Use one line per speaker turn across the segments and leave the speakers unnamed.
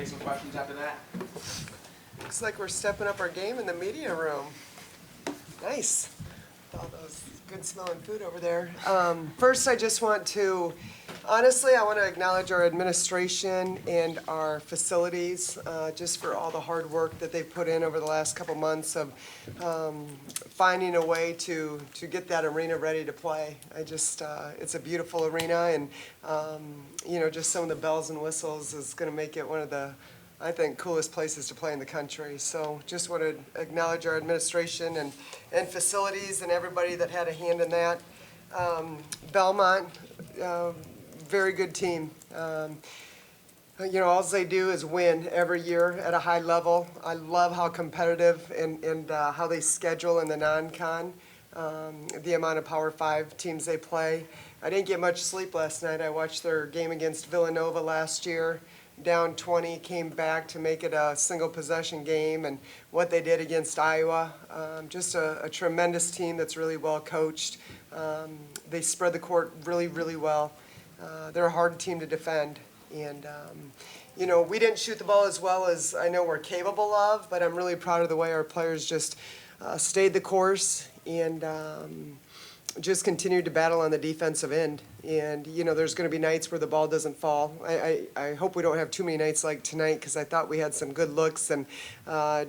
take some questions after that.
Looks like we're stepping up our game in the media room. Nice. All those good smelling food over there. First, I just want to, honestly, I want to acknowledge our administration and our facilities just for all the hard work that they've put in over the last couple months of finding a way to get that arena ready to play. It's a beautiful arena, and just some of the bells and whistles is going to make it one of the, I think, coolest places to play in the country. So just want to acknowledge our administration and facilities and everybody that had a hand in that. Belmont, very good team. All they do is win every year at a high level. I love how competitive and how they schedule in the non-con, the amount of Power 5 teams they play. I didn't get much sleep last night. I watched their game against Villanova last year. Down 20, came back to make it a single possession game, and what they did against Iowa, just a tremendous team that's really well coached. They spread the court really, really well. They're a hard team to defend, and we didn't shoot the ball as well as I know we're capable of, but I'm really proud of the way our players just stayed the course and just continued to battle on the defensive end. And, there's going to be nights where the ball doesn't fall. I hope we don't have too many nights like tonight, because I thought we had some good looks and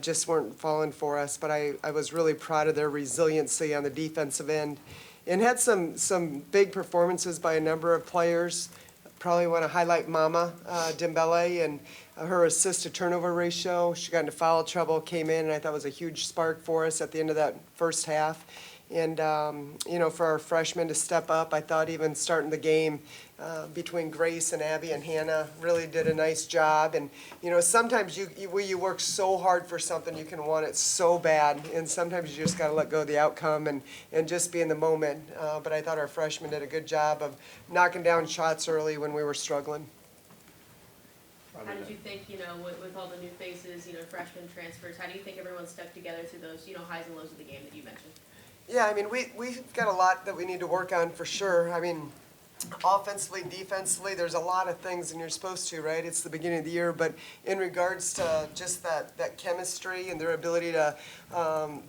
just weren't falling for us. But I was really proud of their resiliency on the defensive end, and had some big performances by a number of players. Probably want to highlight Mama Dembele and her assist-to-turnover ratio. She got into foul trouble, came in, and I thought was a huge spark for us at the end of that first half. And, for our freshmen to step up, I thought even starting the game between Grace and Abby and Hannah really did a nice job. And, sometimes you work so hard for something, you can want it so bad. And sometimes you just got to let go of the outcome and just be in the moment. But I thought our freshmen did a good job of knocking down shots early when we were struggling.
How did you think, with all the new faces, freshmen transfers, how do you think everyone stuck together through those, highs and lows of the game that you mentioned?
Yeah, we've got a lot that we need to work on for sure. Offensively, defensively, there's a lot of things, and you're supposed to, right? It's the beginning of the year, but in regards to just that chemistry and their ability to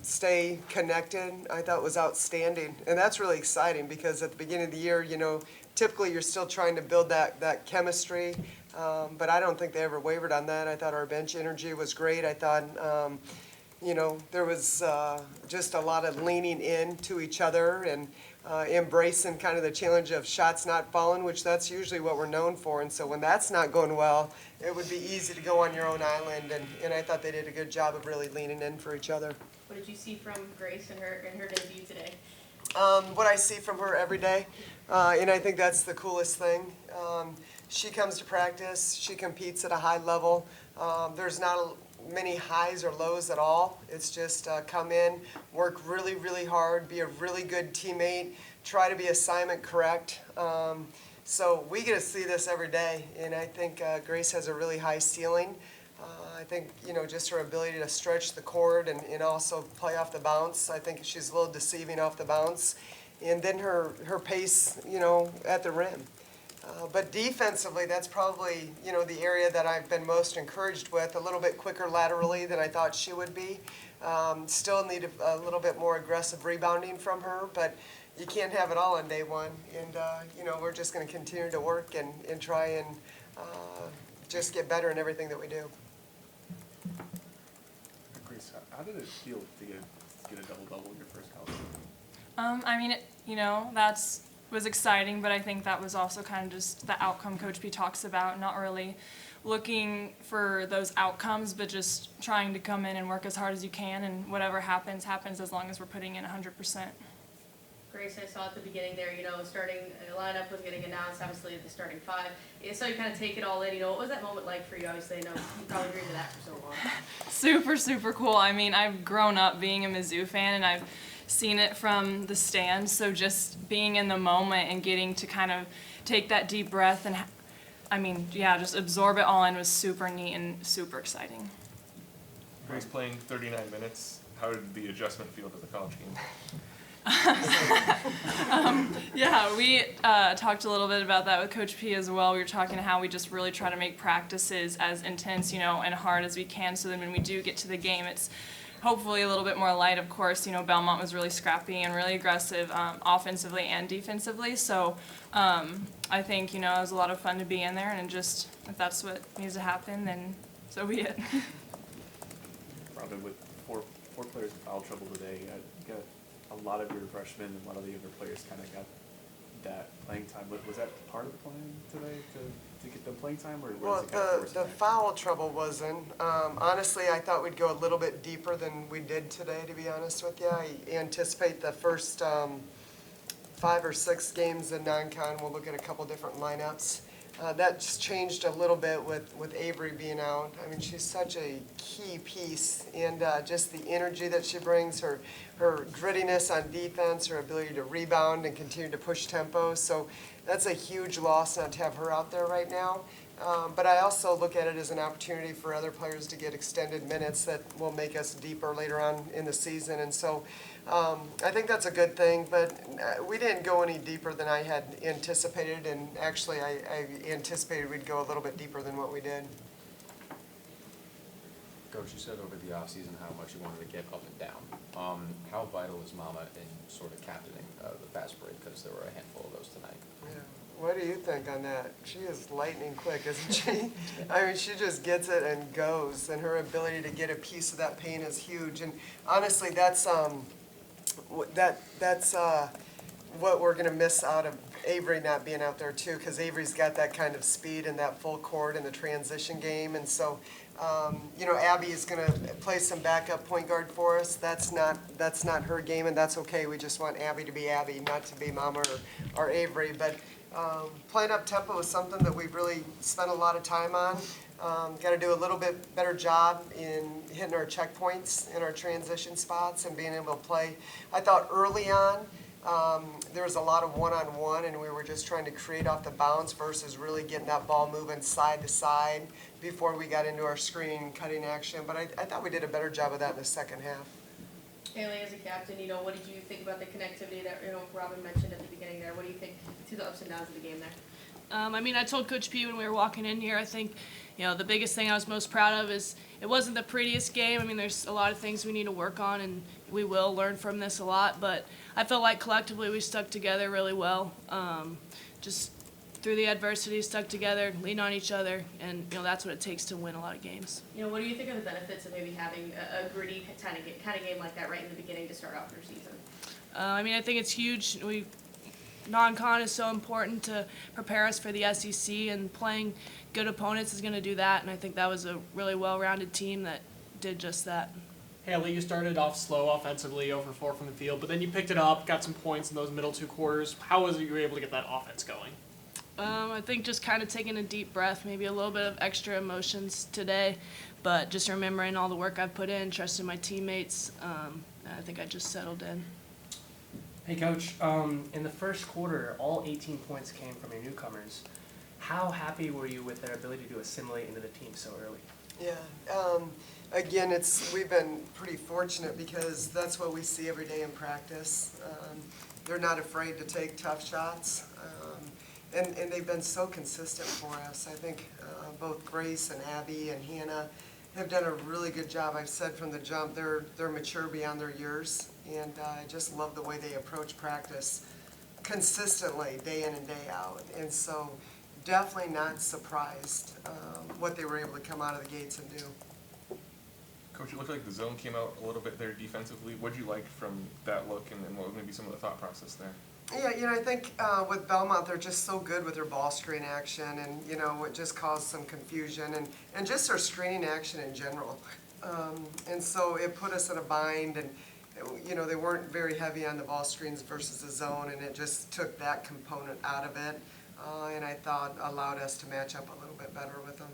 stay connected, I thought was outstanding. And that's really exciting, because at the beginning of the year, typically you're still trying to build that chemistry, but I don't think they ever wavered on that. I thought our bench energy was great. I thought there was just a lot of leaning in to each other and embracing kind of the challenge of shots not falling, which that's usually what we're known for. And so when that's not going well, it would be easy to go on your own island. And I thought they did a good job of really leaning in for each other.
What did you see from Grace in her debut today?
What I see from her every day, and I think that's the coolest thing. She comes to practice. She competes at a high level. There's not many highs or lows at all. It's just come in, work really, really hard, be a really good teammate, try to be assignment correct. So we get to see this every day, and I think Grace has a really high ceiling. I think, just her ability to stretch the court and also play off the bounce. I think she's a little deceiving off the bounce. And then her pace, at the rim. But defensively, that's probably, the area that I've been most encouraged with, a little bit quicker laterally than I thought she would be. Still need a little bit more aggressive rebounding from her, but you can't have it all on day one. And, we're just going to continue to work and try and just get better in everything that we do.
Grace, how did it feel to get a double-double in your first house?
That's was exciting, but I think that was also kind of just the outcome Coach P talks about, not really looking for those outcomes, but just trying to come in and work as hard as you can, and whatever happens, happens as long as we're putting in 100%.
Grace, I saw at the beginning there, starting lineup was getting announced, obviously the starting five. So you kind of take it all in, what was that moment like for you? Obviously, I know you probably dreamed of that for so long.
Super, super cool. I've grown up being a Mizzou fan, and I've seen it from the stands, so just being in the moment and getting to kind of take that deep breath and, just absorb it all in was super neat and super exciting.
Grace playing 39 minutes, how did the adjustment feel to the college game?
Yeah, we talked a little bit about that with Coach P as well. We were talking how we just really try to make practices as intense, and hard as we can, so then when we do get to the game, it's hopefully a little bit more light. Of course, Belmont was really scrappy and really aggressive offensively and defensively, so I think, it was a lot of fun to be in there, and just, if that's what needs to happen, then so be it.
Robin, with four players in foul trouble today, you got a lot of your freshmen and a lot of the younger players kind of got that playing time. Was that part of the plan today to get them playing time, or was it kind of forcing
The
that?
foul trouble wasn't. Honestly, I thought we'd go a little bit deeper than we did today, to be honest with you. I anticipate the first 5 or 6 games in non-con, we'll look at a couple different lineups. That's changed a little bit with Avery being out. I mean, she's such a key piece, and just the energy that she brings, her grittiness on defense, her ability to rebound and continue to push tempo. So that's a huge loss not to have her out there right now. But I also look at it as an opportunity for other players to get extended minutes that will make us deeper later on in the season. And so I think that's a good thing, but we didn't go any deeper than I had anticipated, and actually I anticipated we'd go a little bit deeper than what we did.
Coach, you said over the offseason how much you wanted to get up and down. How vital is Mama in sort of captaining the fast break, because there were a handful of those tonight?
Yeah. What do you think on that? She is lightning quick, isn't she? I mean, she just gets it and goes, and her ability to get a piece of that paint is huge. And honestly, that's what we're going to miss out of Avery not being out there too, because Avery's got that kind of speed and that full court in the transition game. And so, Abby is going to play some backup point guard for us. That's not her game, and that's okay. We just want Abby to be Abby, not to be Mama or Avery. But playing up tempo is something that we've really spent a lot of time on. Got to do a little bit better job in hitting our checkpoints in our transition spots and being able to play. I thought early on there was a lot of one-on-one, and we were just trying to create off the bounce versus really getting that ball moving side to side before we got into our screening and cutting action. But I thought we did a better job of that in the second half.
Hayley, as a captain, what did you think about the connectivity that Robin mentioned at the beginning there? What do you think to the ups and downs of the game there?
I told Coach P when we were walking in here, I think, the biggest thing I was most proud of is it wasn't the prettiest game. There's a lot of things we need to work on, and we will learn from this a lot, but I felt like collectively we stuck together really well. Just through the adversity, stuck together, leaned on each other, and, that's what it takes to win a lot of games.
What do you think are the benefits of maybe having a gritty kind of game like that right in the beginning to start off your season?
I think it's huge. Non-con is so important to prepare us for the SEC, and playing good opponents is going to do that, and I think that was a really well-rounded team that did just that.
Hayley, you started off slow offensively, 0 for 4 from the field, but then you picked it up, got some points in those middle 2 quarters. How was it you were able to get that offense going?
I think just kind of taking a deep breath, maybe a little bit of extra emotions today, but just remembering all the work I've put in, trusting my teammates, I think I just settled in.
Hey, Coach. In the first quarter, all 18 points came from your newcomers. How happy were you with their ability to assimilate into the team so early?
Yeah. Again, we've been pretty fortunate because that's what we see every day in practice. They're not afraid to take tough shots, and they've been so consistent for us. I think both Grace and Abby and Hannah have done a really good job. I've said from the jump, they're mature beyond their years, and I just love the way they approach practice consistently, day in and day out. And so definitely not surprised what they were able to come out of the gates and do.
Coach, it looked like the zone came out a little bit there defensively. What did you like from that look, and what was maybe some of the thought process there?
Yeah, I think with Belmont, they're just so good with their ball screen action, and, it just caused some confusion, and just their screening action in general. And so it put us in a bind, and, they weren't very heavy on the ball screens versus the zone, and it just took that component out of it, and I thought allowed us to match up a little bit better with them.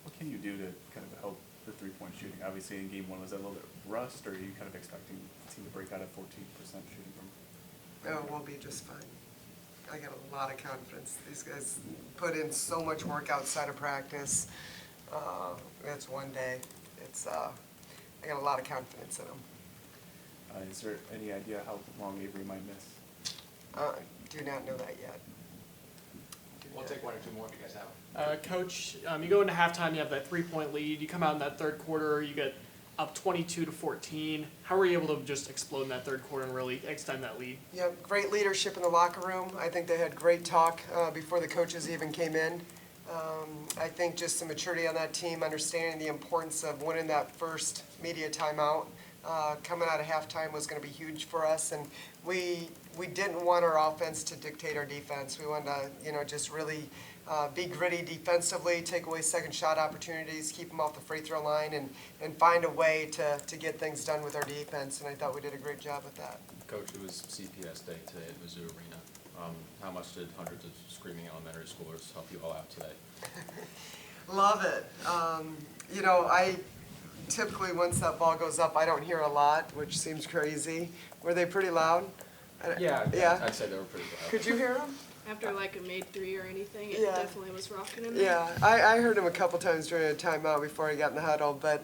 What can you do to kind of help the three-point shooting? Obviously, in game 1, was that a little bit rust, or are you kind of expecting the team to break out at 14% shooting from?
Oh, we'll be just fine. I got a lot of confidence. These guys put in so much work outside of practice. It's one day. I got a lot of confidence in them.
Is there any idea how long Avery might miss?
Do not know that yet.
We'll take one or two more if you guys have them.
Coach, you go into halftime, you have that 3-point lead. You come out in that third quarter, you get up 22-14. How were you able to just explode in that third quarter and really extend that lead?
Yeah, great leadership in the locker room. I think they had great talk before the coaches even came in. I think just the maturity on that team, understanding the importance of winning that first media timeout, coming out of halftime was going to be huge for us. And we didn't want our offense to dictate our defense. We wanted to, just really be gritty defensively, take away second shot opportunities, keep them off the free throw line, and find a way to get things done with our defense. And I thought we did a great job with that.
Coach, it was CPS Day today at Mizzou Arena. How much did hundreds of screaming elementary schoolers help you all out today?
Love it. I typically, once that ball goes up, I don't hear a lot, which seems crazy. Were they pretty loud?
Yeah,
Yeah?
I'd say they were pretty loud.
Could you hear them?
After like a made three or anything, it
Yeah.
definitely was rocking in there.
Yeah, I heard him a couple times during a timeout before I got in the huddle, but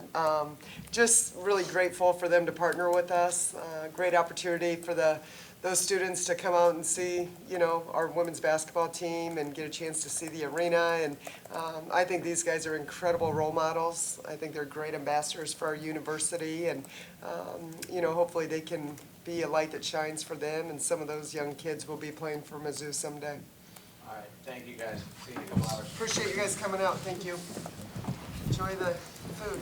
just really grateful for them to partner with us. Great opportunity for those students to come out and see, our women's basketball team and get a chance to see the arena. And I think these guys are incredible role models. I think they're great ambassadors for our university, and hopefully they can be a light that shines for them, and some of those young kids will be playing for Mizzou someday.
All right, thank you guys. See you in a couple hours.
Appreciate you guys coming out. Thank you. Enjoy the food.